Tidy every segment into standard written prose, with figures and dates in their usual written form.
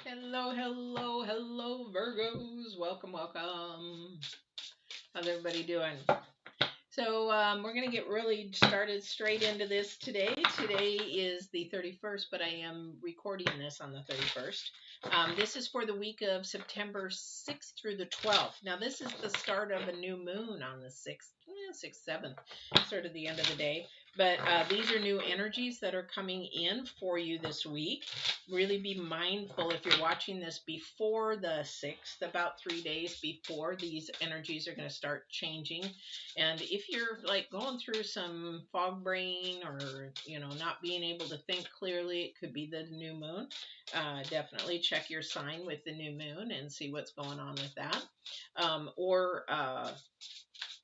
Hello, hello, hello, Virgos. Welcome, welcome. How's everybody doing? So we're going to get really started straight into this today. Today is the 31st, but I am recording this on the 31st. This is for the week of September 6th through the 12th. Now, this is the start of a new moon on the 6th, 7th, sort of the end of the day. But these are new energies that are coming in for you this week. Really be mindful if you're watching this before the 6th, about 3 days before, these energies are going to start changing. And if you're like going through some fog brain or, not being able to think clearly, it could be the new moon. Definitely check your sign with the new moon and see what's going on with that.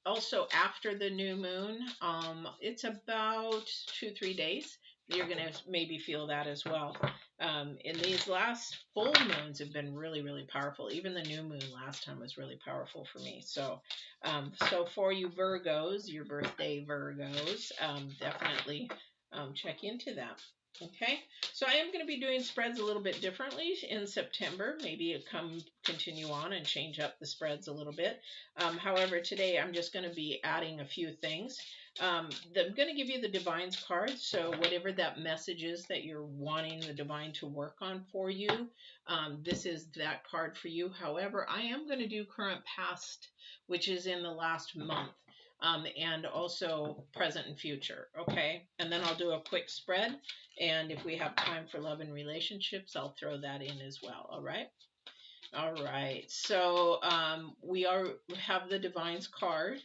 Also after the new moon, it's about 2-3 days. You're going to maybe feel that as well. And these last full moons have been really, really powerful. Even the new moon last time was really powerful for me. So for you Virgos, your birthday Virgos, definitely check into that. Okay, so I am going to be doing spreads a little bit differently in September. Maybe continue on and change up the spreads a little bit. However, today I'm just going to be adding a few things. I'm going to give you the Divine's card. So whatever that message is that you're wanting the Divine to work on for you, this is that card for you. However, I am going to do current past, which is in the last month. And also present and future, okay? And then I'll do a quick spread, and if we have time for love and relationships, I'll throw that in as well, all right? All right, so we have the Divine's card.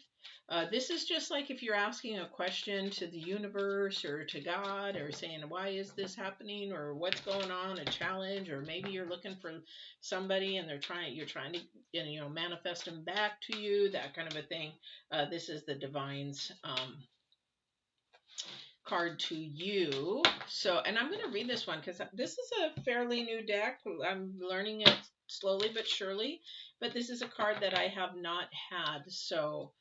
This is just like if you're asking a question to the universe or to God, or saying, why is this happening, or what's going on, a challenge, or maybe you're looking for somebody and you're trying to manifest them back to you, that kind of a thing. This is the Divine's card to you. So, and I'm going to read this one because this is a fairly new deck. I'm learning it slowly but surely, but this is a card that I have not had. So,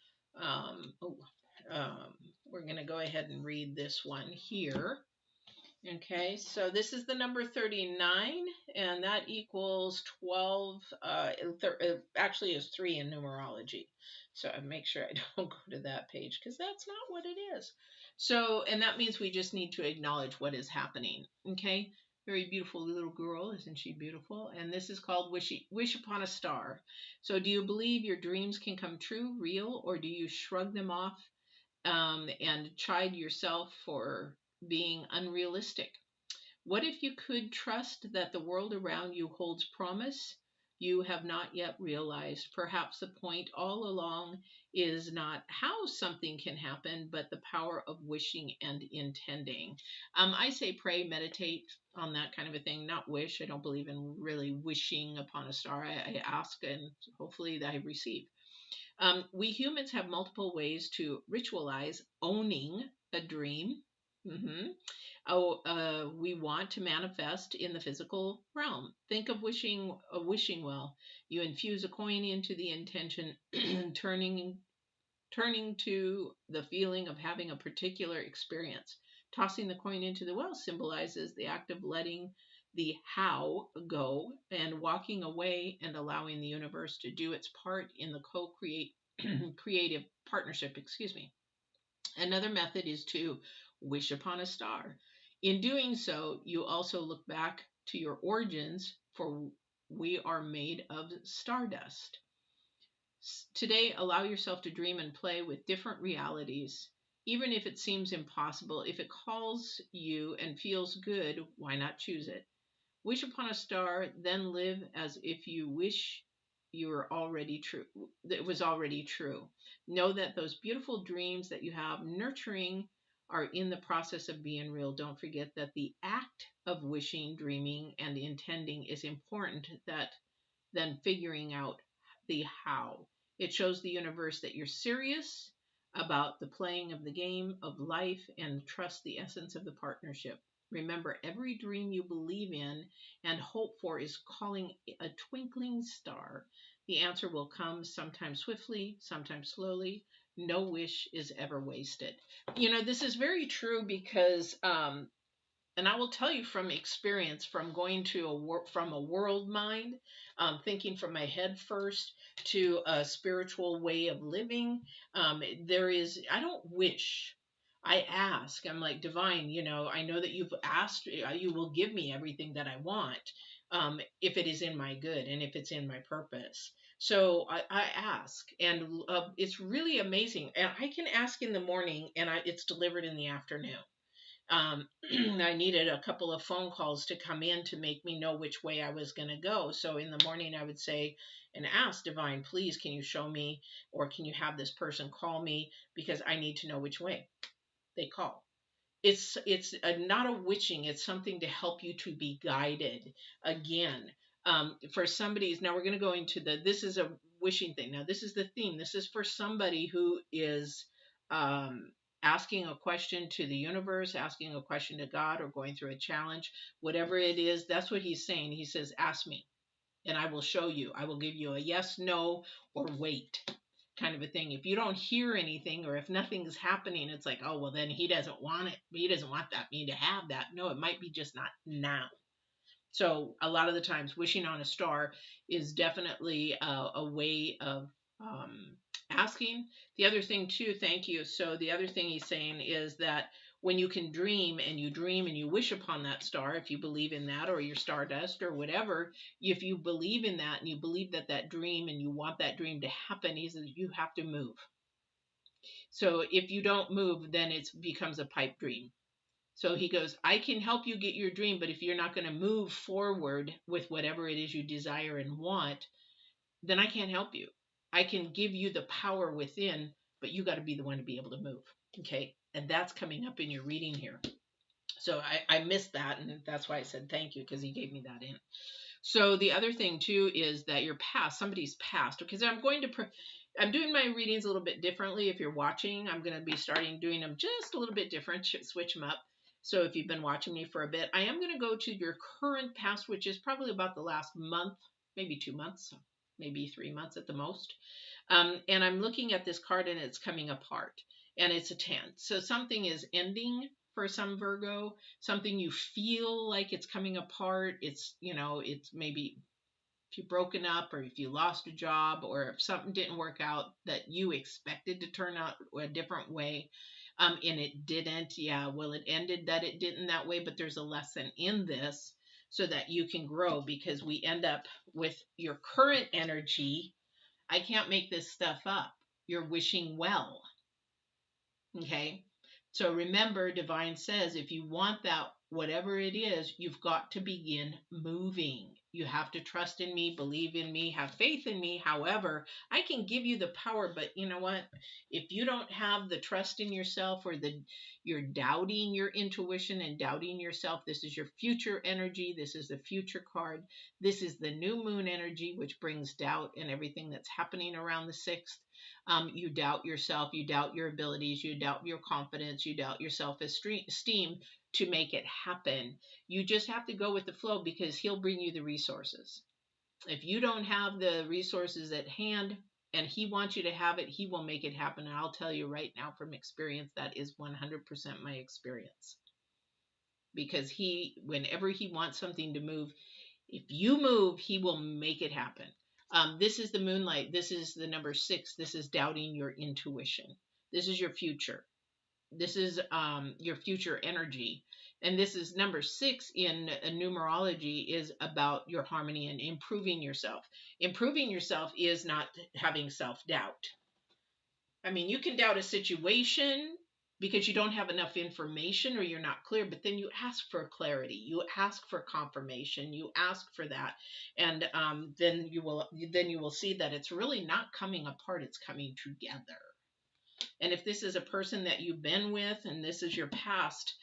we're going to go ahead and read this one here. Okay, so this is the number 39, and that equals 12. It actually is 3 in numerology. So I make sure I don't go to that page because that's not what it is. So, and that means we just need to acknowledge what is happening. Okay, very beautiful little girl, isn't she beautiful? And this is called Wish Upon a Star. So do you believe your dreams can come true, real, or do you shrug them off and chide yourself for being unrealistic? What if you could trust that the world around you holds promise you have not yet realized? Perhaps the point all along is not how something can happen, but the power of wishing and intending. I say pray, meditate on that kind of a thing, not wish. I don't believe in really wishing upon a star. I ask, and hopefully I receive. We humans have multiple ways to ritualize owning a dream. We want to manifest in the physical realm. Think of a wishing well. You infuse a coin into the intention, turning to the feeling of having a particular experience. Tossing the coin into the well symbolizes the act of letting the how go and walking away and allowing the universe to do its part in the creative partnership. Another method is to wish upon a star. In doing so, you also look back to your origins, for we are made of stardust. Today, allow yourself to dream and play with different realities. Even if it seems impossible, if it calls you and feels good, why not choose it? Wish upon a star, then live as if you wish you were already true. It was already true. Know that those beautiful dreams that you have nurturing are in the process of being real. Don't forget that the act of wishing, dreaming, and intending is important than figuring out the how. It shows the universe that you're serious about the playing of the game of life and trust the essence of the partnership. Remember, every dream you believe in and hope for is calling a twinkling star. The answer will come sometimes swiftly, sometimes slowly. No wish is ever wasted. This is very true because And I will tell you from experience, from going to from a world mind, thinking from my head first, to a spiritual way of living. There is, I don't wish, I ask. I'm like, divine, I know that you've asked, you will give me everything that I want, if it is in my good and if it's in my purpose. So I ask, and it's really amazing. And I can ask in the morning, and it's delivered in the afternoon. I needed a couple of phone calls to come in to make me know which way I was going to go. So in the morning, I would say and ask divine, please, can you show me, or can you have this person call me, because I need to know which way they call. It's not a witching. It's something to help you to be guided. Again, for somebody's, now we're going to go into this is a wishing thing. Now this is the theme. This is for somebody who is um, asking a question to the universe, asking a question to God, or going through a challenge. Whatever it is, that's what he's saying. He says, ask me and I will show you. I will give you a yes, no, or wait kind of a thing. If you don't hear anything, or if nothing's happening, it's like, oh, well, then he doesn't want it. He doesn't want me to have that. No, it might be just not now. So a lot of the times, wishing on a star is definitely a way of asking. The other thing too, thank you. So the other thing he's saying is that when you can dream and you wish upon that star, if you believe in that, or your stardust or whatever, if you believe in that and you believe that dream and you want that dream to happen, is that you have to move. So if you don't move, then it becomes a pipe dream. So he goes, I can help you get your dream, but if you're not going to move forward with whatever it is you desire and want, then I can't help you. I can give you the power within, but you got to be the one to be able to move. Okay. And that's coming up in your reading here. So I missed that. And that's why I said thank you, because he gave me that in. So the other thing too is that your past, somebody's past, because I'm doing my readings a little bit differently. If you're watching, I'm going to be starting doing them just a little bit different, switch them up. So if you've been watching me for a bit, I am going to go to your current past, which is probably about the last month, maybe 2 months, maybe 3 months at the most. And I'm looking at this card and it's coming apart, and it's a 10. So something is ending for some Virgo, something you feel like it's coming apart. It's maybe if you've broken up, or if you lost a job, or if something didn't work out that you expected to turn out a different way, and it didn't. Yeah, well, it ended that it didn't that way, but there's a lesson in this so that you can grow, because we end up with your current energy. I can't make this stuff up. You're wishing well. Okay. So remember, divine says, if you want that, whatever it is, you've got to begin moving. You have to trust in me, believe in me, have faith in me. However, I can give you the power, but you know what? If you don't have the trust in yourself, or you're doubting your intuition and doubting yourself, this is your future energy. This is the future card. This is the new moon energy, which brings doubt and everything that's happening around the 6th. You doubt yourself, you doubt your abilities, you doubt your confidence, you doubt your self-esteem to make it happen. You just have to go with the flow, because he'll bring you the resources. If you don't have the resources at hand and he wants you to have it, he will make it happen. And I'll tell you right now from experience, that is 100% my experience. Because whenever he wants something to move, if you move, he will make it happen. This is the moonlight. This is the number 6. This is doubting your intuition. This is your future. This is your future energy. And this is number 6 in numerology, is about your harmony and improving yourself. Improving yourself is not having self-doubt. I mean, you can doubt a situation because you don't have enough information, or you're not clear, but then you ask for clarity, you ask for confirmation, you ask for that, and then you will see that it's really not coming apart, it's coming together. And if this is a person that you've been with, and this is your past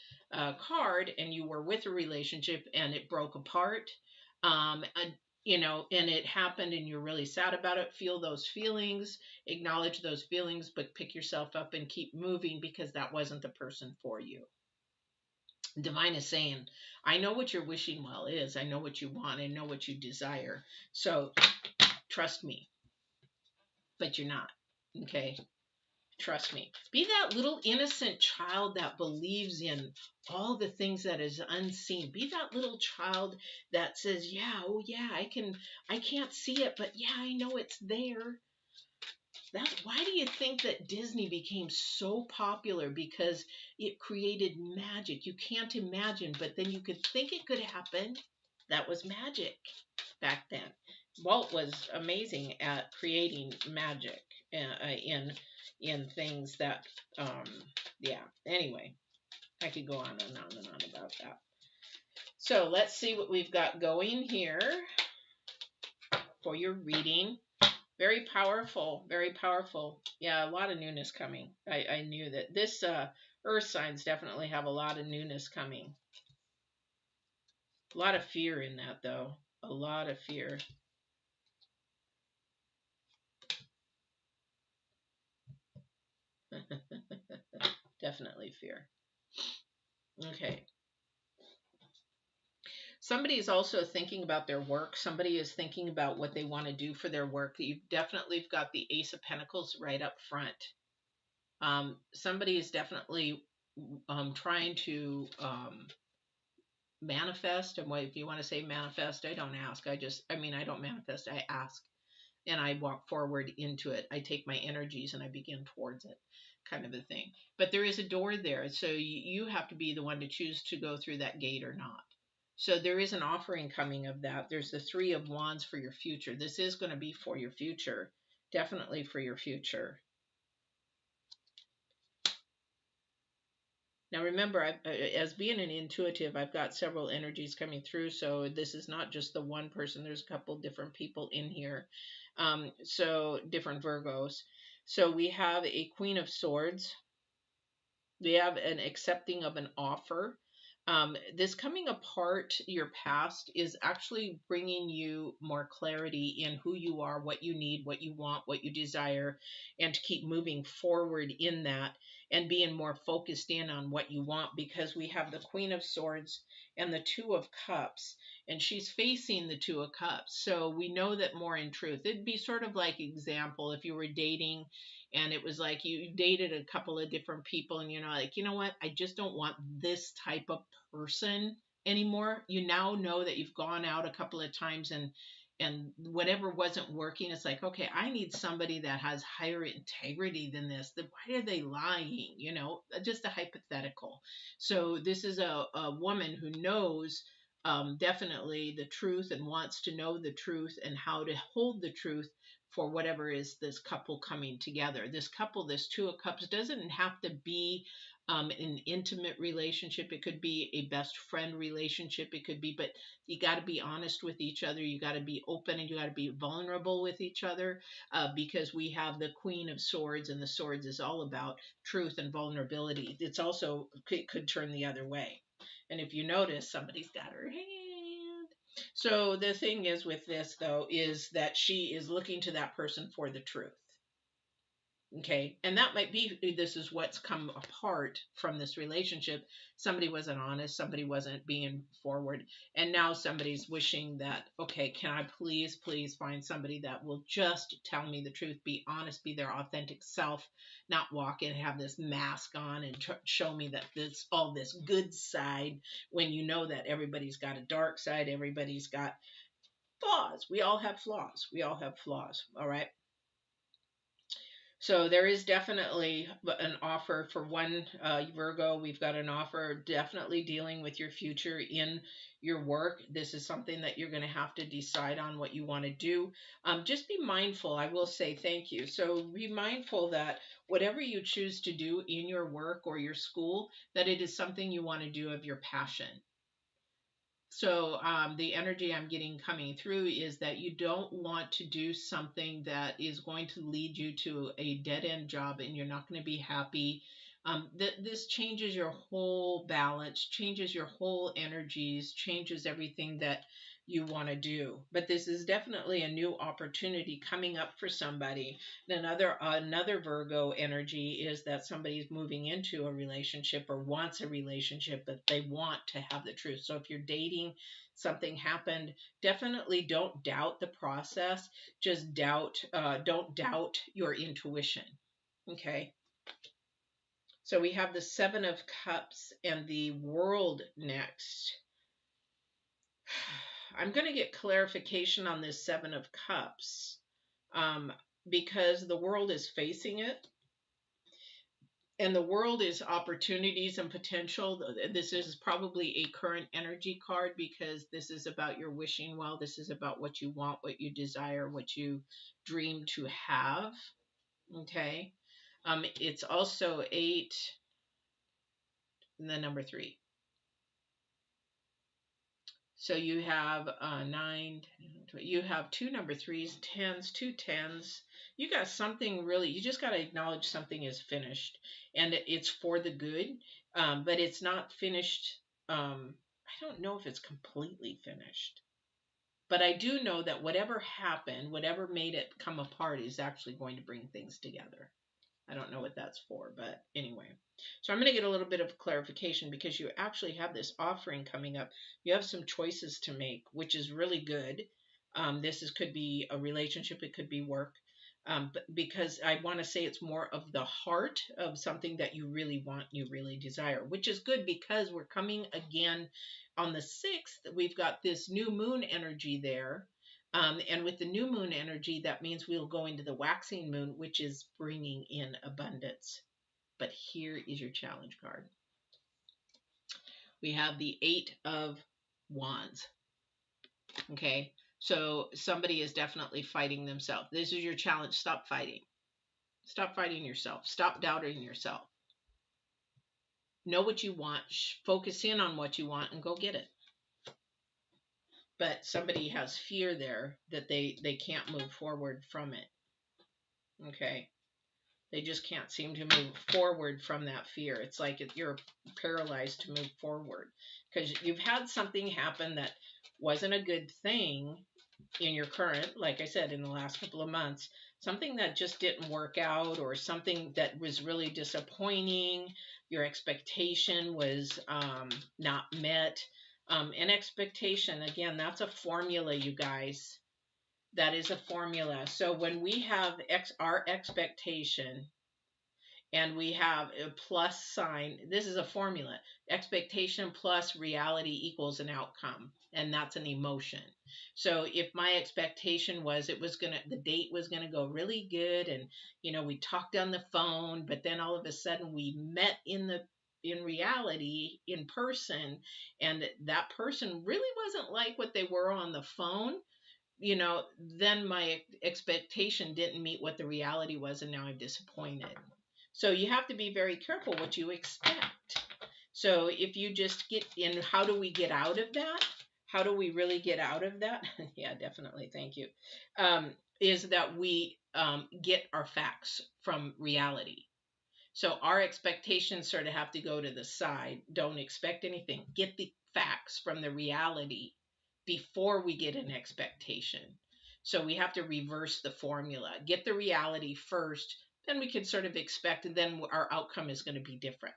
card, and you were with a relationship and it broke apart, and it happened and you're really sad about it, feel those feelings, acknowledge those feelings, but pick yourself up and keep moving, because that wasn't the person for you. Divine is saying, I know what your wishing well is. I know what you want. I know what you desire. So trust me. But you're not. Okay. Trust me. Be that little innocent child that believes in all the things that is unseen. Be that little child that says, "Yeah, oh yeah, I can't see it, but yeah, I know it's there." That's why do you think that Disney became so popular? Because it created magic. You can't imagine, but then you could think it could happen. That was magic back then. Walt was amazing at creating magic in things that yeah. Anyway, I could go on and on and on about that. So let's see what we've got going here for your reading. Very powerful, very powerful. Yeah, a lot of newness coming. I knew that this earth signs definitely have a lot of newness coming. A lot of fear in that though. A lot of fear. Definitely fear. Okay. Somebody is also thinking about their work. Somebody is thinking about what they want to do for their work. You've definitely got the Ace of Pentacles right up front. Somebody is definitely trying to manifest. And what if you want to say manifest, I don't ask. I don't manifest. I ask and I walk forward into it. I take my energies and I begin towards it, kind of a thing. But there is a door there. So you have to be the one to choose to go through that gate or not. So there is an offering coming of that. There's the Three of Wands for your future. This is going to be for your future. Definitely for your future. Now remember, as being an intuitive, I've got several energies coming through, so this is not just the one person. There's a couple different people in here, so different Virgos. So we have a Queen of Swords. We have an accepting of an offer. This coming apart your past is actually bringing you more clarity in who you are, what you need, what you want, what you desire, and to keep moving forward in that and being more focused in on what you want, because we have the Queen of Swords and the Two of Cups, and she's facing the Two of Cups. So we know that more in truth. It'd be sort of like example if you were dating and it was like you dated a couple of different people and you're not like, you know what, I just don't want this type of person anymore. You now know that you've gone out a couple of times and whatever wasn't working, it's like, okay, I need somebody that has higher integrity than this. Why are they lying? Just a hypothetical. So this is a woman who knows definitely the truth and wants to know the truth and how to hold the truth for whatever is this couple coming together. This couple, this Two of Cups, doesn't have to be an intimate relationship. It could be a best friend relationship. It could be, but you got to be honest with each other. You got to be open and you got to be vulnerable with each other because we have the Queen of Swords, and the Swords is all about truth and vulnerability. It's also, it could turn the other way. And if you notice, somebody's got her hand. So the thing is with this, though, is that she is looking to that person for the truth. Okay. And that might be this is what's come apart from this relationship. Somebody wasn't honest, somebody wasn't being forward. And now somebody's wishing that, okay, can I please find somebody that will just tell me the truth, be honest, be their authentic self, not walk in and have this mask on and show me that this all this good side when you know that everybody's got a dark side, everybody's got flaws. We all have flaws. We all have flaws. All right. So there is definitely an offer for one Virgo. We've got an offer definitely dealing with your future in your work. This is something that you're going to have to decide on what you want to do. Just be mindful. I will say thank you. So be mindful that whatever you choose to do in your work or your school, that it is something you want to do of your passion. So the energy I'm getting coming through is that you don't want to do something that is going to lead you to a dead end job and you're not going to be happy. This changes your whole balance, changes your whole energies, changes everything that you want to do. But this is definitely a new opportunity coming up for somebody. Another Virgo energy is that somebody's moving into a relationship or wants a relationship, but they want to have the truth. So if you're dating, something happened, definitely don't doubt the process. Just don't doubt your intuition. Okay. So we have the Seven of Cups and the World next. I'm going to get clarification on this Seven of Cups because the world is facing it. And the world is opportunities and potential. This is probably a current energy card because this is about your wishing well. This is about what you want, what you desire, what you dream to have. Okay. It's also 8 and the number 3. So you have 9, 10, 20. You have 2 number 3s, 10s, 2 10s. You got something really, you just got to acknowledge something is finished and it's for the good, but it's not finished. I don't know if it's completely finished, but I do know that whatever happened, whatever made it come apart is actually going to bring things together. I don't know what that's for, but anyway. So I'm going to get a little bit of clarification because you actually have this offering coming up. You have some choices to make, which is really good. Could be a relationship, it could be work. But because I want to say it's more of the heart of something that you really want, you really desire, which is good because we're coming again on the 6th. We've got this new moon energy there. And with the new moon energy, that means we'll go into the waxing moon, which is bringing in abundance. But here is your challenge card. We have the 8 of Wands. Okay, so somebody is definitely fighting themselves. This is your challenge. Stop fighting. Stop fighting yourself. Stop doubting yourself. Know what you want. Focus in on what you want and go get it. But somebody has fear there that they can't move forward from it. Okay. They just can't seem to move forward from that fear. It's like you're paralyzed to move forward because you've had something happen that wasn't a good thing in your current, like I said, in the last couple of months, something that just didn't work out or something that was really disappointing. Your expectation was not met. An expectation, again, that's a formula, you guys. That is a formula. So when we have our expectation and we have a plus sign, this is a formula. Expectation plus reality equals an outcome, and that's an emotion. So if my expectation was the date was gonna go really good, and we talked on the phone, but then all of a sudden we met in reality in person, and that person really wasn't like what they were on the phone, then my expectation didn't meet what the reality was, and now I'm disappointed. So you have to be very careful what you expect. So if you just get in, how do we get out of that? How do we really get out of that? Yeah, definitely. Thank you. Is that we get our facts from reality. So our expectations sort of have to go to the side. Don't expect anything. Get the facts from the reality before we get an expectation. So we have to reverse the formula. Get the reality first, then we can sort of expect, and then our outcome is going to be different.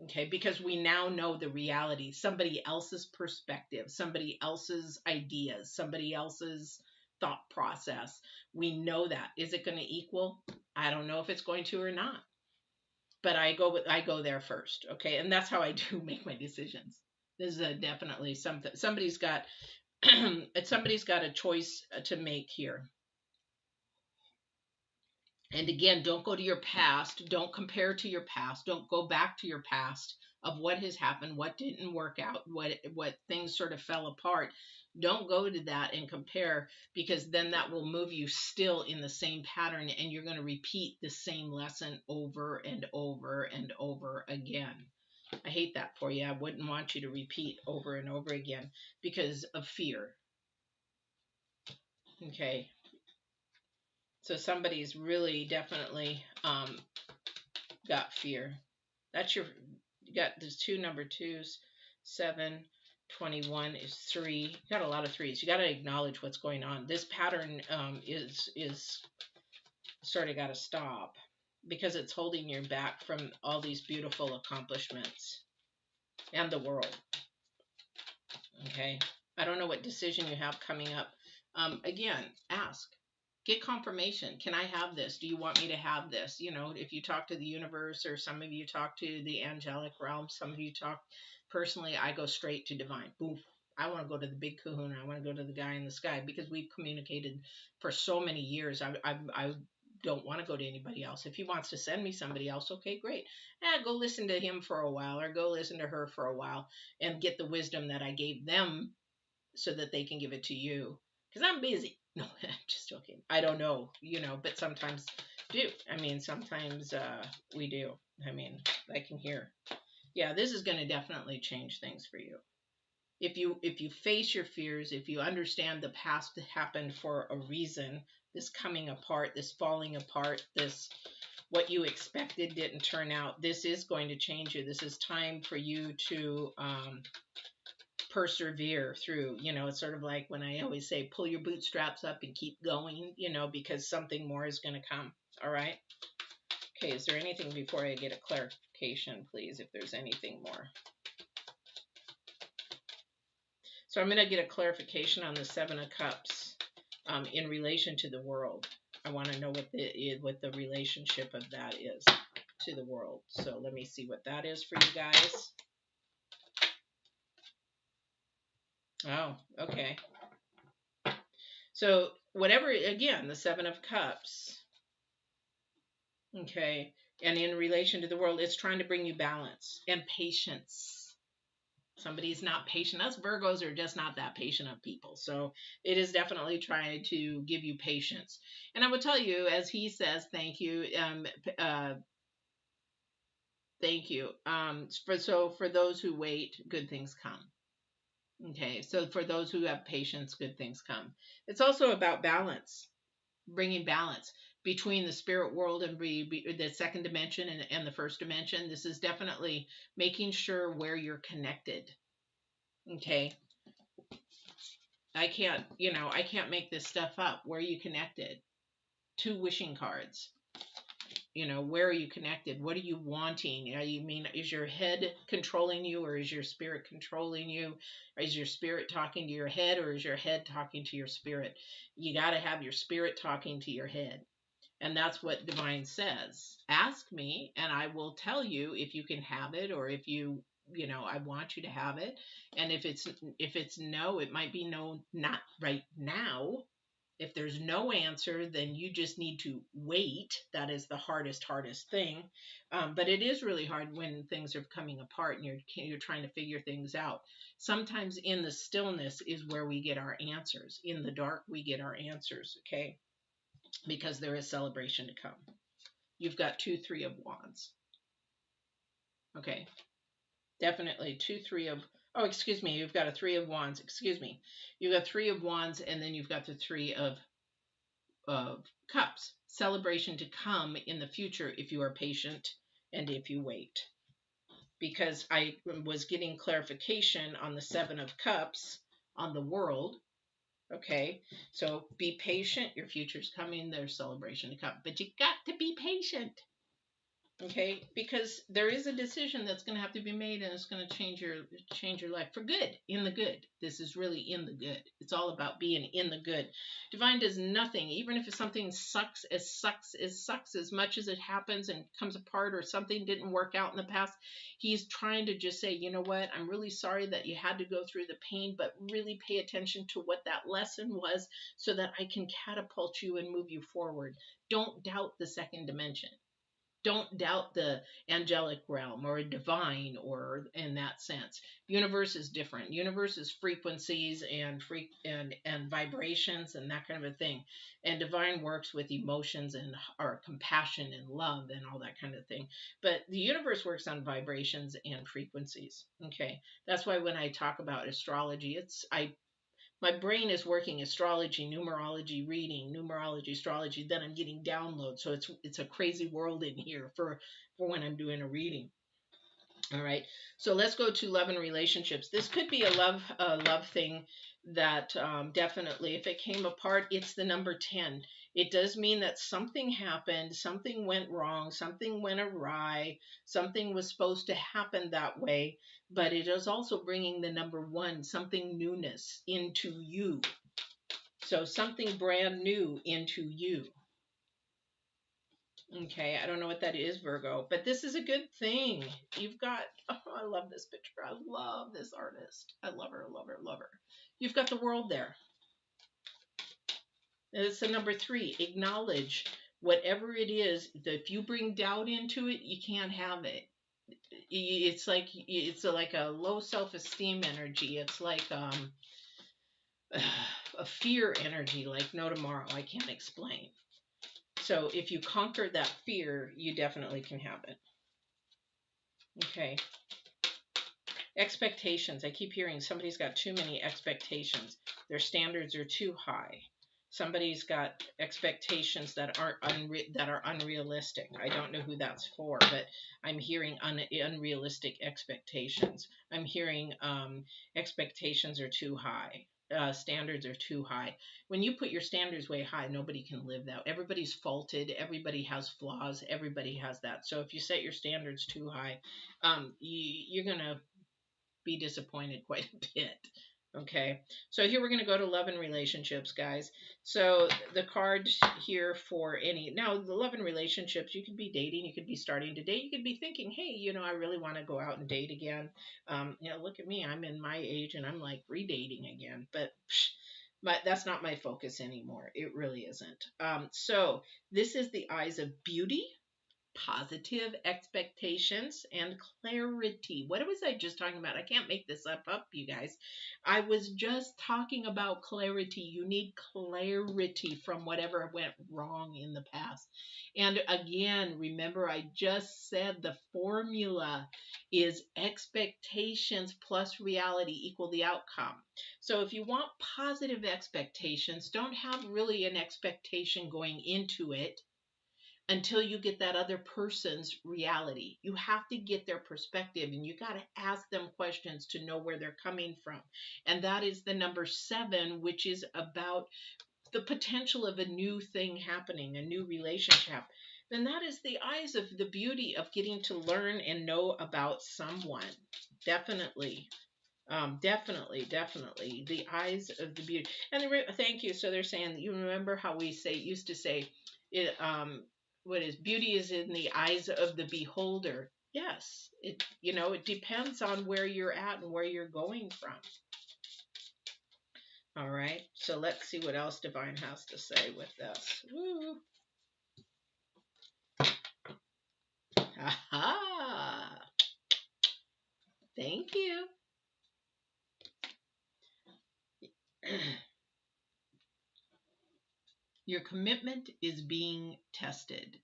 Okay, because we now know the reality, somebody else's perspective, somebody else's ideas, somebody else's thought process. We know that. Is it going to equal? I don't know if it's going to or not. But I go there first, okay? And that's how I do make my decisions. This is definitely something. Somebody's got a choice to make here. And again, don't go to your past. Don't compare to your past. Don't go back to your past of what has happened, what didn't work out, what things sort of fell apart. Don't go to that and compare, because then that will move you still in the same pattern, and you're going to repeat the same lesson over and over and over again. I hate that for you. I wouldn't want you to repeat over and over again because of fear. Okay. So somebody's really definitely got fear. That's you got these 2 number 2s, 7, 21 is 3. You got a lot of 3s. You got to acknowledge what's going on. This pattern is sort of got to stop because it's holding you back from all these beautiful accomplishments and the world. Okay. I don't know what decision you have coming up. Again, ask. Get confirmation. Can I have this? Do you want me to have this? You know, if you talk to the universe, or some of you talk to the angelic realm, some of you talk personally, I go straight to divine. Boom. I want to go to the big kahuna. I want to go to the guy in the sky, because we've communicated for so many years. I don't want to go to anybody else. If he wants to send me somebody else, okay, great. Go listen to him for a while, or go listen to her for a while, and get the wisdom that I gave them, so that they can give it to you. Because I'm busy. No, I'm just joking. I don't know, but sometimes do. I mean, sometimes we do. I mean, I can hear. Yeah, this is going to definitely change things for you. If you face your fears, if you understand the past happened for a reason, this coming apart, this falling apart, this what you expected didn't turn out, this is going to change you. This is time for you to persevere through. It's sort of like when I always say, pull your bootstraps up and keep going, because something more is going to come. All right. Okay, is there anything before I get a clarification, please, if there's anything more? So I'm going to get a clarification on the Seven of Cups in relation to the world. I want to know what the relationship of that is to the world. So let me see what that is for you guys. Oh, okay. So whatever, again, the Seven of Cups, okay, and in relation to the world, it's trying to bring you balance and patience. Somebody's not patient. Us Virgos are just not that patient of people. So it is definitely trying to give you patience. And I would tell you, as he says, thank you. Thank you. For those who wait, good things come. Okay, so for those who have patience, good things come. It's also about balance, bringing balance between the spirit world and the second dimension and the first dimension. This is definitely making sure where you're connected. Okay, I can't make this stuff up. Where are you connected? 2 wishing cards. Where are you connected? What are you wanting? Is your head controlling you, or is your spirit controlling you? Or is your spirit talking to your head, or is your head talking to your spirit? You got to have your spirit talking to your head. And that's what divine says. Ask me and I will tell you if you can have it, or if I want you to have it. And if it's no, it might be no, not right now. If there's no answer, then you just need to wait. That is the hardest thing. But it is really hard when things are coming apart and you're trying to figure things out. Sometimes in the stillness is where we get our answers. In the dark, we get our answers, okay? Because there is celebration to come. You've got 2 3 of wands. Okay. Definitely 2 3 of, oh, excuse me, you've got a 3 of wands. Excuse me. You've got 3 of wands, and then you've got the 3 of cups. Celebration to come in the future if you are patient and if you wait. Because I was getting clarification on the 7 of cups on the world. Okay, so be patient. Your future's coming. There's celebration to come. But you got to be patient. Okay, because there is a decision that's going to have to be made, and it's going to change your life for good, in the good. This is really in the good. It's all about being in the good. Divine does nothing, even if something sucks as much as it happens and comes apart, or something didn't work out in the past. He's trying to just say, you know what, I'm really sorry that you had to go through the pain, but really pay attention to what that lesson was, so that I can catapult you and move you forward. Don't doubt the second dimension. Don't doubt the angelic realm or divine, or in that sense. Universe is different. Universe is frequencies and vibrations and that kind of a thing. And divine works with emotions and or compassion and love and all that kind of thing. But the universe works on vibrations and frequencies. Okay. That's why when I talk about astrology, my brain is working astrology, numerology, reading, numerology, astrology. Then I'm getting downloads. So it's a crazy world in here for when I'm doing a reading. All right. So let's go to love and relationships. This could be a love thing that definitely, if it came apart, it's the number 10. It does mean that something happened, something went wrong, something went awry, something was supposed to happen that way, but it is also bringing the number 1, something newness into you. So something brand new into you. Okay, I don't know what that is, Virgo, but this is a good thing. You've got, oh, I love this picture. I love this artist. I love her, love her, love her. You've got the world there. It's the number 3. Acknowledge whatever it is. If you bring doubt into it, you can't have it. It's like a low self-esteem energy. It's like a fear energy, like no tomorrow. I can't explain. So if you conquer that fear, you definitely can have it. Okay. Expectations. I keep hearing somebody's got too many expectations. Their standards are too high. Somebody's got expectations that are unrealistic. I don't know who that's for, but I'm hearing unrealistic expectations. I'm hearing expectations are too high. Standards are too high. When you put your standards way high, nobody can live that. Everybody's faulted. Everybody has flaws. Everybody has that. So if you set your standards too high, you're gonna be disappointed quite a bit. Okay, so here we're going to go to love and relationships, guys. So the card here for now, the love and relationships, you could be dating, you could be starting to date, you could be thinking, hey, I really want to go out and date again. Look at me, I'm in my age and I'm like redating again, but that's not my focus anymore. It really isn't. So this is the eyes of beauty, positive expectations, and clarity. What was I just talking about? I can't make this up, you guys. I was just talking about clarity. You need clarity from whatever went wrong in the past. And again, remember, I just said the formula is expectations plus reality equal the outcome. So if you want positive expectations, don't have really an expectation going into it until you get that other person's reality. You have to get their perspective, and you got to ask them questions to know where they're coming from. And that is the number 7, which is about the potential of a new thing happening, a new relationship. Then that is the eyes of the beauty of getting to learn and know about someone. Definitely. Definitely the eyes of the beauty. And thank you. So they're saying, you remember how we used to say it, what is beauty is in the eyes of the beholder. Yes, it depends on where you're at and where you're going from. All right, so let's see what else Divine has to say with this. Woo. Aha! Thank you. Your commitment is being tested.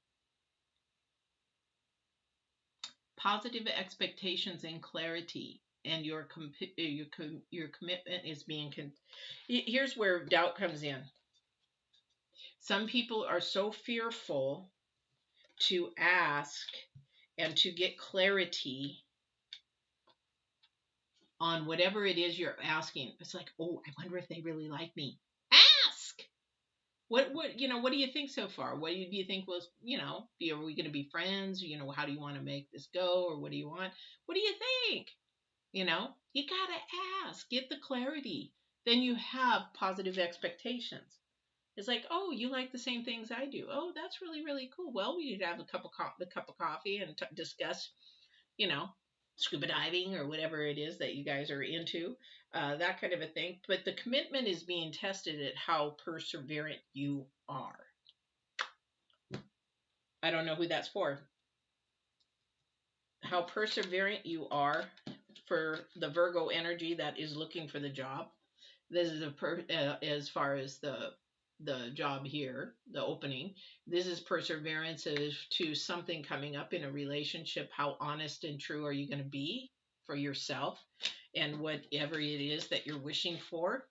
Positive expectations and clarity, and your commitment is being. Here's where doubt comes in. Some people are so fearful to ask and to get clarity on whatever it is you're asking. It's like, oh, I wonder if they really like me. Ask. What do you think so far? What do you think was, are we going to be friends? How do you want to make this go? Or what do you want? What do you think? You got to ask, get the clarity. Then you have positive expectations. It's like, oh, you like the same things I do. Oh, that's really, really cool. Well, we need to have a cup of coffee and discuss, scuba diving or whatever it is that you guys are into, that kind of a thing. But the commitment is being tested at how perseverant you are. I don't know who that's for. How perseverant you are for the Virgo energy that is looking for the job. This is as far as the job here, the opening. This is perseverance as to something coming up in a relationship. How honest and true are you going to be for yourself and whatever it is that you're wishing for?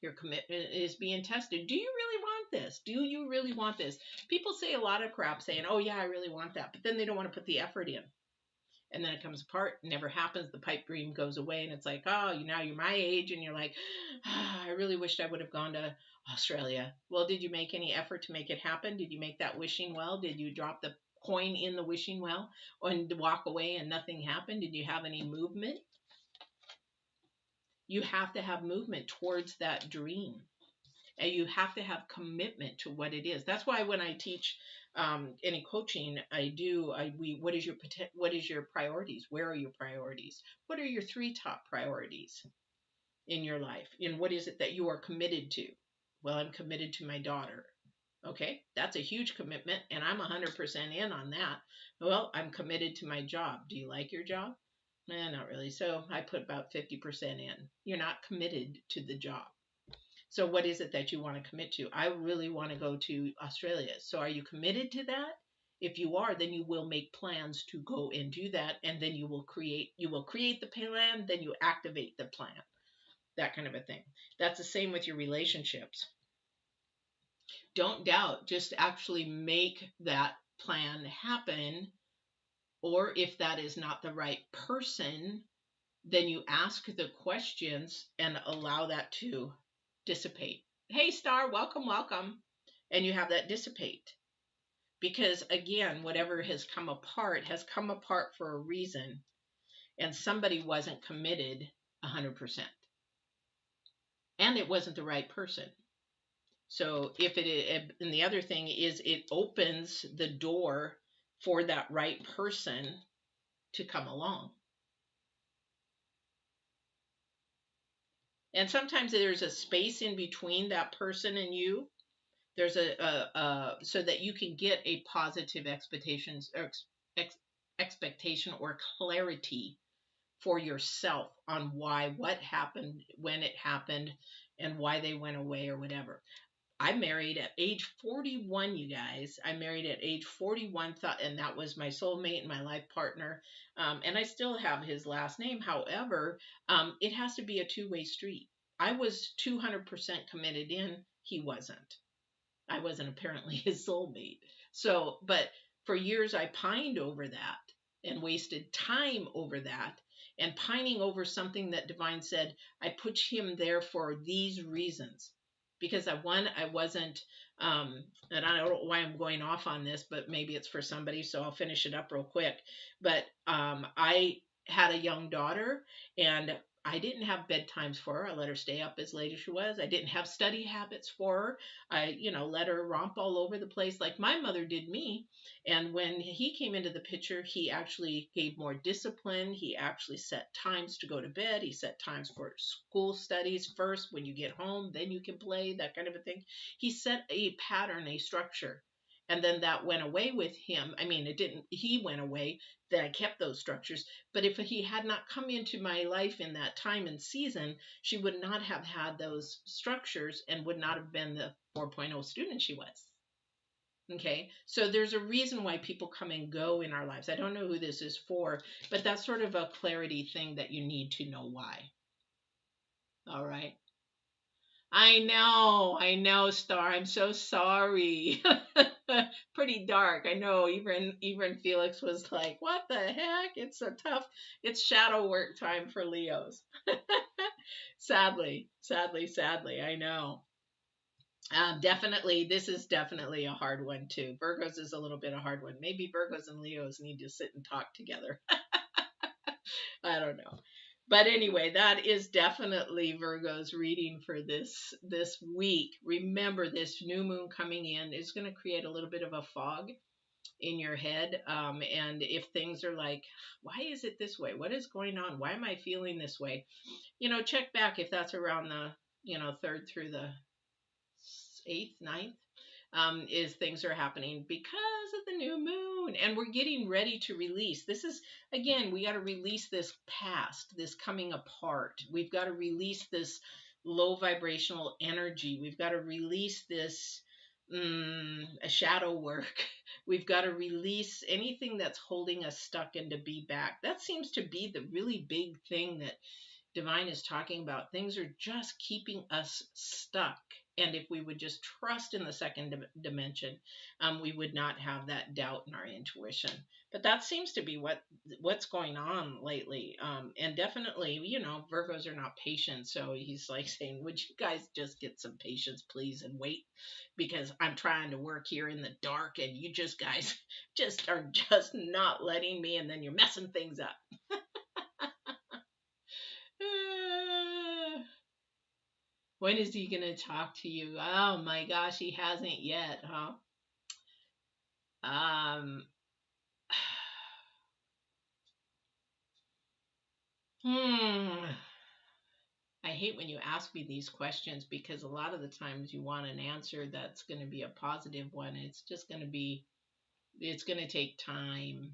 Your commitment is being tested. Do you really want this? Do you really want this? People say a lot of crap saying, oh yeah, I really want that, but then they don't want to put the effort in. And then it comes apart, never happens, the pipe dream goes away, and it's like, oh, now you're my age, and you're like, I really wished I would have gone to Australia. Well, did you make any effort to make it happen? Did you make that wishing well? Did you drop the coin in the wishing well and walk away and nothing happened? Did you have any movement? You have to have movement towards that dream. And you have to have commitment to what it is. That's why when I teach any coaching, what is your priorities? Where are your priorities? What are your 3 top priorities in your life? And what is it that you are committed to? Well, I'm committed to my daughter. Okay, that's a huge commitment, and I'm 100% in on that. Well, I'm committed to my job. Do you like your job? Not really. So I put about 50% in. You're not committed to the job. So what is it that you want to commit to? I really want to go to Australia. So are you committed to that? If you are, then you will make plans to go and do that, and then you will create the plan, then you activate the plan. That kind of a thing. That's the same with your relationships. Don't doubt, just actually make that plan happen. Or if that is not the right person, then you ask the questions and allow that to dissipate. Hey, Star, welcome, welcome. And you have that dissipate. Because again, whatever has come apart for a reason. And somebody wasn't committed 100%. And it wasn't the right person. So and the other thing is it opens the door for that right person to come along. And sometimes there's a space in between that person and you. There's so that you can get a positive expectation or clarity for yourself on what happened, when it happened, and why they went away or whatever. I married at age 41, you guys. I married at age 41, and that was my soulmate and my life partner. And I still have his last name. However, it has to be a two-way street. I was 200% committed in. He wasn't. I wasn't apparently his soulmate. So, but for years I pined over that and wasted time over that and pining over something that Divine said, I put him there for these reasons. Because I wasn't, and I don't know why I'm going off on this, but maybe it's for somebody, so I'll finish it up real quick. But I had a young daughter, and I didn't have bedtimes for her. I let her stay up as late as she was. I didn't have study habits for her. I, let her romp all over the place like my mother did me. And when he came into the picture, he actually gave more discipline. He actually set times to go to bed. He set times for school studies first. When you get home, then you can play, that kind of a thing. He set a pattern, a structure. And then that went away with him. I mean, he went away, that I kept those structures. But if he had not come into my life in that time and season, she would not have had those structures and would not have been the 4.0 student she was. Okay, so there's a reason why people come and go in our lives. I don't know who this is for, but that's sort of a clarity thing that you need to know why. All right. I know, Star. I'm so sorry. Pretty dark. I know. Even Felix was like, "What the heck? It's so tough. It's shadow work time for Leos." Sadly, I know. This is definitely a hard one too. Virgos is a little bit a hard one. Maybe Virgos and Leos need to sit and talk together. I don't know. But anyway, that is definitely Virgo's reading for this week. Remember, this new moon coming in is going to create a little bit of a fog in your head. And if things are like, why is it this way? What is going on? Why am I feeling this way? Check back if that's around the, 3rd through the 8th, 9th, is things are happening because of the new moon, and we're getting ready to release. This is, again, we got to release this past, this coming apart. We've got to release this low vibrational energy. We've got to release this shadow work. We've got to release anything that's holding us stuck and to be back. That seems to be the really big thing that Divine is talking about. Things are just keeping us stuck. And if we would just trust in the second dimension, we would not have that doubt in our intuition. But that seems to be what's going on lately. And definitely, Virgos are not patient. So he's like saying, would you guys just get some patience, please, and wait? Because I'm trying to work here in the dark, and you guys just are just not letting me, and then you're messing things up. When is he going to talk to you? Oh my gosh, he hasn't yet, huh? Um, hmm. I hate when you ask me these questions because a lot of the times you want an answer that's going to be a positive one. It's just going to be, it's going to take time.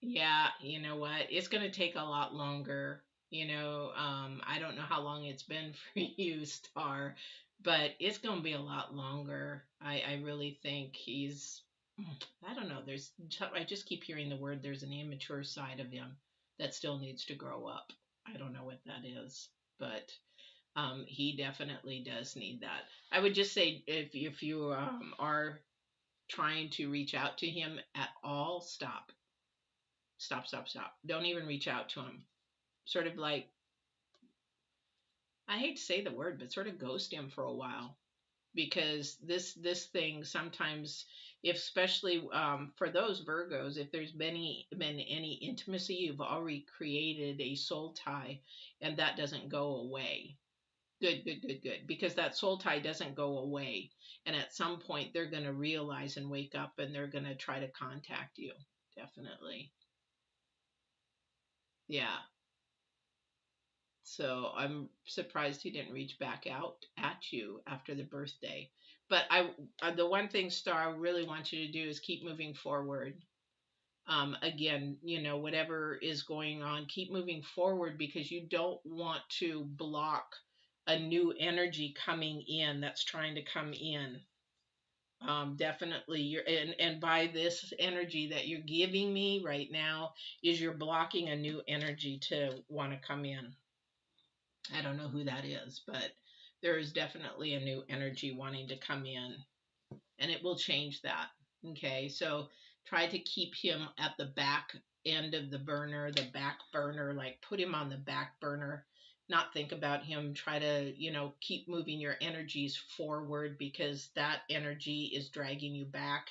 Yeah, you know what? It's going to take a lot longer. I don't know how long it's been for you, Star, but it's going to be a lot longer. I really think I don't know. I just keep hearing the word, there's an immature side of him that still needs to grow up. I don't know what that is, but he definitely does need that. I would just say if you are trying to reach out to him at all, stop. Stop, stop, stop. Don't even reach out to him. Sort of like, I hate to say the word, but sort of ghost him for a while, because this thing sometimes, if especially for those Virgos, if there's been any intimacy, you've already created a soul tie, and that doesn't go away. Good, good, good, good. Because that soul tie doesn't go away. And at some point, they're going to realize and wake up, and they're going to try to contact you. Definitely. Yeah. So I'm surprised he didn't reach back out at you after the birthday. But the one thing, Star, I really want you to do is keep moving forward. Again, whatever is going on, keep moving forward, because you don't want to block a new energy coming in that's trying to come in. Definitely, and by this energy that you're giving me right now, is you're blocking a new energy to want to come in. I don't know who that is, but there is definitely a new energy wanting to come in, and it will change that. Okay, so try to keep him at the back end of the back burner, like put him on the back burner, not think about him. Try to, keep moving your energies forward, because that energy is dragging you back.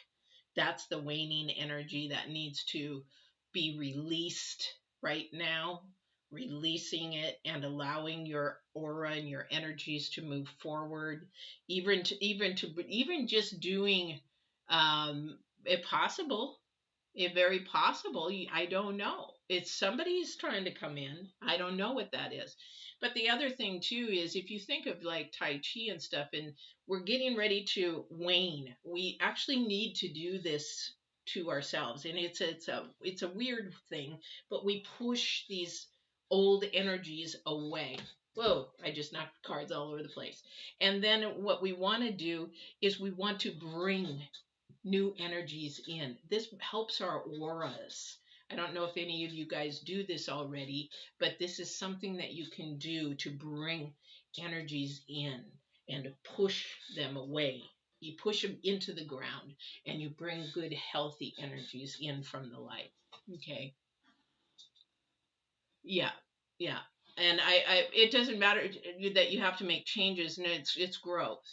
That's the waning energy that needs to be released right now. Releasing it and allowing your aura and your energies to move forward, even just doing, if possible, if very possible, I don't know. It's somebody's trying to come in. I don't know what that is. But the other thing too is, if you think of like Tai Chi and stuff, and we're getting ready to wane, we actually need to do this to ourselves. And it's a weird thing, but we push these old energies away. Whoa, I just knocked cards all over the place. And then what we want to do is we want to bring new energies in. This helps our auras. I don't know if any of you guys do this already, but this is something that you can do to bring energies in and to push them away. You push them into the ground, and you bring good, healthy energies in from the light. Okay. Yeah. Yeah. And it doesn't matter that you have to make changes, and it's growth.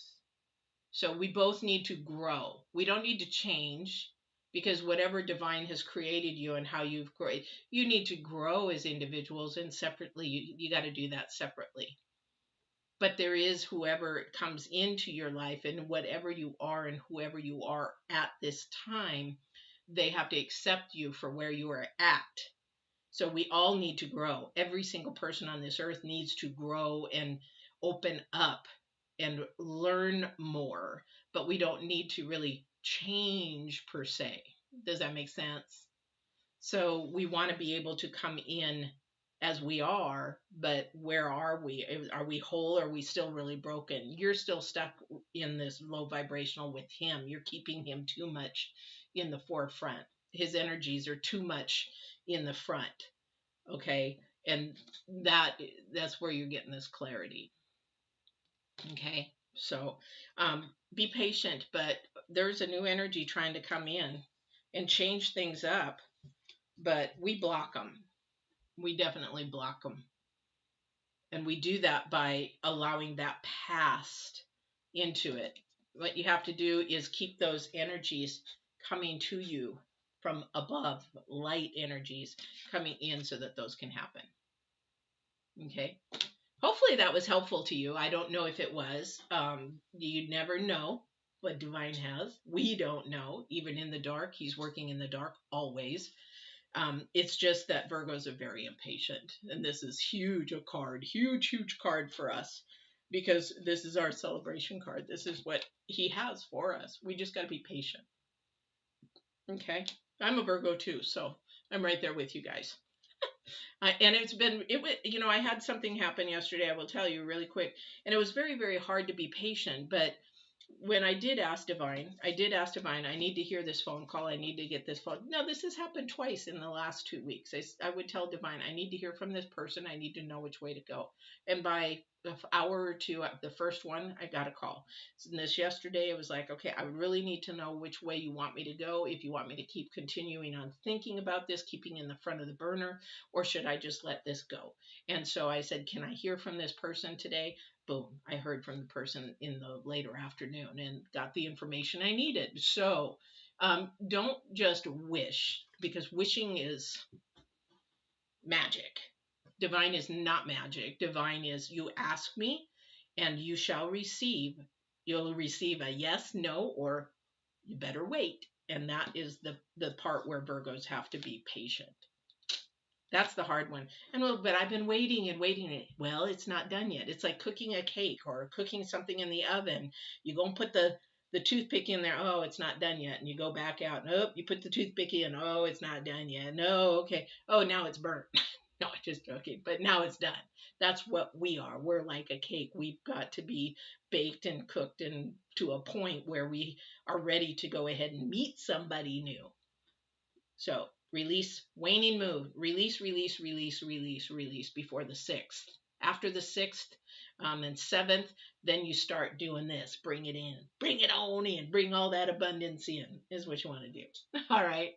So we both need to grow. We don't need to change, because whatever divine has created you and how you've grown, you need to grow as individuals, and separately, you got to do that separately. But there is whoever comes into your life, and whatever you are and whoever you are at this time, they have to accept you for where you are at. So we all need to grow. Every single person on this earth needs to grow and open up and learn more, but we don't need to really change per se. Does that make sense? So we want to be able to come in as we are, but where are we? Are we whole? Or are we still really broken? You're still stuck in this low vibrational with him. You're keeping him too much in the forefront. His energies are too much in the front. Okay. And that's where you're getting this clarity. Okay. So be patient, but there's a new energy trying to come in and change things up, but we block them. We definitely block them. And we do that by allowing that past into it. What you have to do is keep those energies coming to you from above, light energies coming in, so that those can happen. Okay. hopefully that was helpful to you. I don't know if it was. You never know what divine has. We don't know. Even in the dark, he's working in the dark always. It's just that Virgos are very impatient, and this is huge a card, huge, huge card for us, because this is our celebration card. This is what he has for us. We just got to be patient. Okay, I'm a Virgo too, so I'm right there with you guys. And it's been I had something happen yesterday. I will tell you really quick, and it was very, very hard to be patient, but when I did ask Divine, I need to hear this phone call. I need to get this phone. No, this has happened twice in the last 2 weeks. I would tell Divine, I need to hear from this person. I need to know which way to go. And by an hour or two, the first one, I got a call. And this yesterday, it was like, okay, I really need to know which way you want me to go. If you want me to keep continuing on thinking about this, keeping in the front of the burner, or should I just let this go? And so I said, can I hear from this person today? Boom, I heard from the person in the later afternoon and got the information I needed. So don't just wish, because wishing is magic. Divine is not magic. Divine is, you ask me and you shall receive. You'll receive a yes, no, or you better wait. And that is the part where Virgos have to be patient. That's the hard one. But I've been waiting and waiting. Well, it's not done yet. It's like cooking a cake or cooking something in the oven. You go and put the toothpick in there. Oh, it's not done yet. And you go back out. Nope, you put the toothpick in. Oh, it's not done yet. No, okay. Oh, now it's burnt. No, I'm just joking. But now it's done. That's what we are. We're like a cake. We've got to be baked and cooked and to a point where we are ready to go ahead and meet somebody new. So release, waning mood, release, release, release, release, release before the 6th. After the 6th and 7th, then you start doing this. Bring it in. Bring it on in. Bring all that abundance in is what you want to do. All right.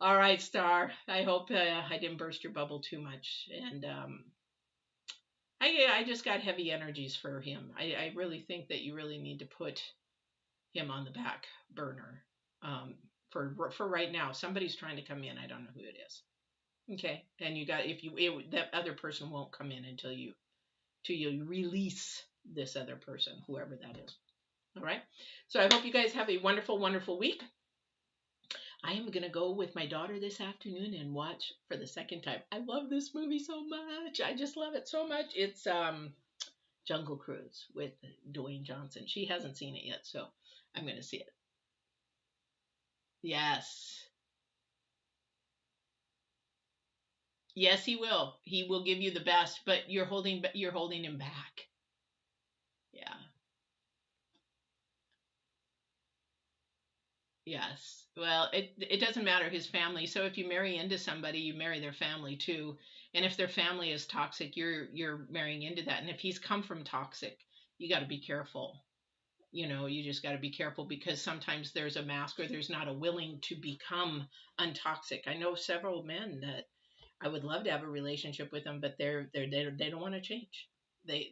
All right, Star. I hope I didn't burst your bubble too much. And I just got heavy energies for him. I really think that you really need to put him on the back burner. For right now. Somebody's trying to come in. I don't know who it is. Okay, and you got that other person won't come in until you release this other person, whoever that is. All right. So I hope you guys have a wonderful, wonderful week. I am gonna go with my daughter this afternoon and watch for the second time. I love this movie so much. I just love it so much. It's Jungle Cruise with Dwayne Johnson. She hasn't seen it yet, so I'm gonna see it. Yes. Yes, he will. He will give you the best, but you're holding him back. Yeah. Yes. Well, it doesn't matter his family. So if you marry into somebody, you marry their family too. And if their family is toxic, you're marrying into that. And if he's come from toxic, you got to be careful. You just got to be careful, because sometimes there's a mask, or there's not a willing to become untoxic. I know several men that I would love to have a relationship with them, but they don't want to change.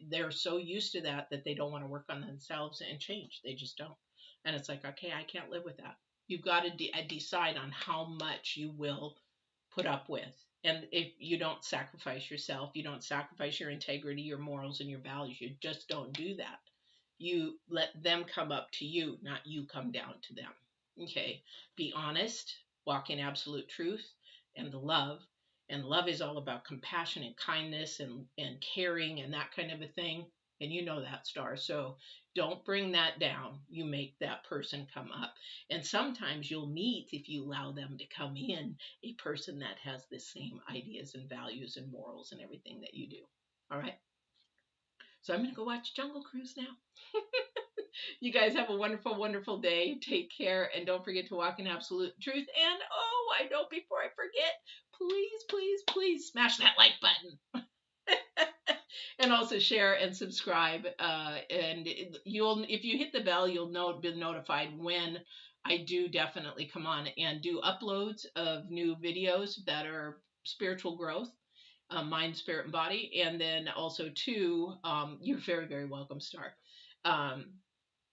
They're so used to that they don't want to work on themselves and change. They just don't. And it's like, okay, I can't live with that. You've got to decide on how much you will put up with. And if you don't sacrifice yourself, you don't sacrifice your integrity, your morals, and your values. You just don't do that. You let them come up to you, not you come down to them. Okay. Be honest, walk in absolute truth and the love. And love is all about compassion and kindness and caring and that kind of a thing. And you know that, Star. So don't bring that down. You make that person come up. And sometimes you'll meet, if you allow them to come in, a person that has the same ideas and values and morals and everything that you do. All right. So I'm going to go watch Jungle Cruise now. You guys have a wonderful, wonderful day. Take care, and don't forget to walk in absolute truth. And I know, before I forget, please, please, please smash that like button. And also share and subscribe. And if you hit the bell, you'll be notified when I do definitely come on and do uploads of new videos that are spiritual growth. Mind, spirit, and body. And then also too, you're very, very welcome, Star.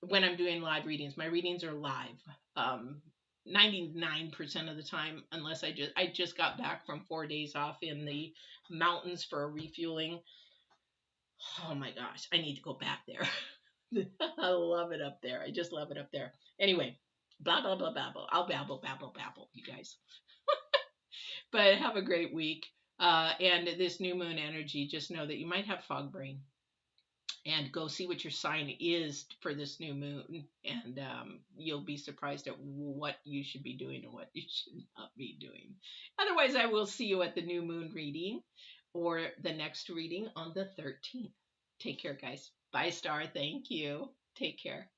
When I'm doing live readings, my readings are live. 99% of the time, unless I just got back from 4 days off in the mountains for a refueling. Oh my gosh, I need to go back there. I love it up there. I just love it up there. Anyway, blah, blah, blah, babble. I'll babble, babble, babble, you guys. But have a great week. And this new moon energy, just know that you might have fog brain, and go see what your sign is for this new moon. And you'll be surprised at what you should be doing and what you should not be doing. Otherwise, I will see you at the new moon reading or the next reading on the 13th. Take care, guys. Bye, Star. Thank you. Take care.